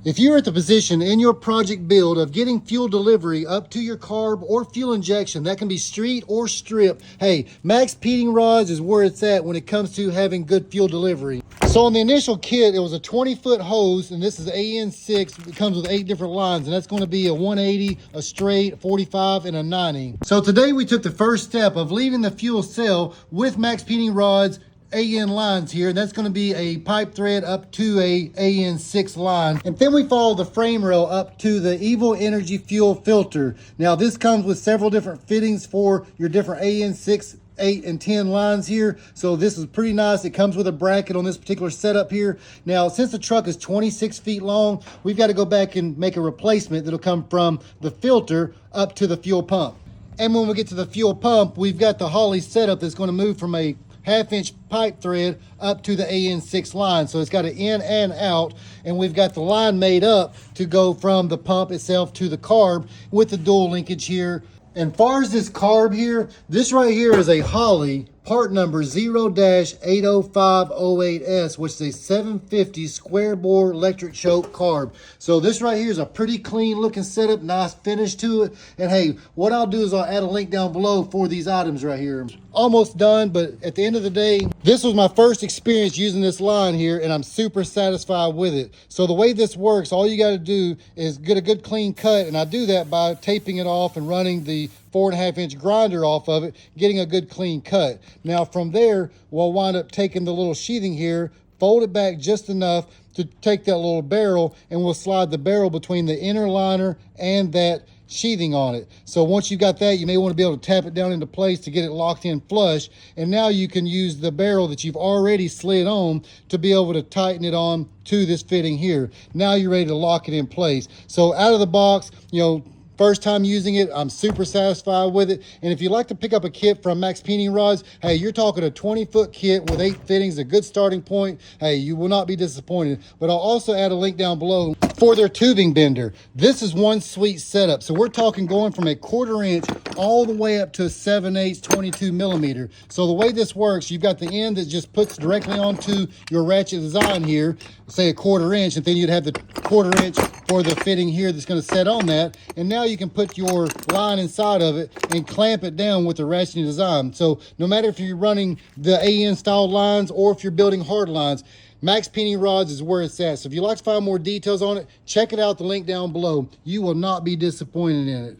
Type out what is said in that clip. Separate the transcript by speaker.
Speaker 1: If you're at the position in your project build of getting fuel delivery up to your carb or fuel injection, that can be street or strip, hey, MaXpeedingrods is where it's at when it comes to having good fuel delivery. So on the initial kit, it was a 20-foot hose, and this is AN6. It comes with 8 different lines, and that's going to be a 180, a straight, 45, and a 90. So today we took the first step of leaving the fuel cell with MaXpeedingrods AN lines here, and that's going to be a pipe thread up to a AN6 line, and then we follow the frame rail up to the Evil Energy fuel filter. Now this comes with several different fittings for your different AN6, 8, and 10 lines here, so this is pretty nice. It comes with a bracket on this particular setup here. Now since the truck is 26 feet long, we've got to go back and make a replacement that'll come from the filter up to the fuel pump. And when we get to the fuel pump, we've got the Holley setup that's going to move from a 1/2-inch pipe thread up to the AN6 line. So it's got an in and out, and we've got the line made up to go from the pump itself to the carb with the dual linkage here. And far as this carb here, this right here is a Holley part number 0-80508S, which is a 750 square bore electric choke carb. So this right here is a pretty clean looking setup, nice finish to it. And hey, what I'll do is I'll add a link down below for these items right here. Almost done, but at the end of the day, this was my first experience using this line here, and I'm super satisfied with it. So the way this works, all you got to do is get a good clean cut, and I do that by taping it off and running the 4.5-inch grinder off of it, getting a good clean cut. Now from there, we'll wind up taking the little sheathing here, fold it back just enough to take that little barrel, and we'll slide the barrel between the inner liner and that sheathing on it. So once you've got that, you may want to be able to tap it down into place to get it locked in flush, and now you can use the barrel that you've already slid on to be able to tighten it on to this fitting here. Now you're ready to lock it in place. So out of the box, you know, first time using it, I'm super satisfied with it. And if you'd like to pick up a kit from MaXpeedingrods, hey, you're talking a 20-foot kit with 8 fittings, a good starting point. Hey, you will not be disappointed. But I'll also add a link down below for their tubing bender. This is one sweet setup. So we're talking going from a 1/4 inch all the way up to 7/8 22 millimeter. So the way this works, you've got the end that just puts directly onto your ratchet design here, say a 1/4 inch, and then you'd have the 1/4 inch for the fitting here that's going to set on that. And now you can put your line inside of it and clamp it down with the ratcheting design. So no matter if you're running the AN style lines or if you're building hard lines, MaXpeedingrods is where it's at. So if you'd like to find more details on it, check it out, the link down below. You will not be disappointed in it.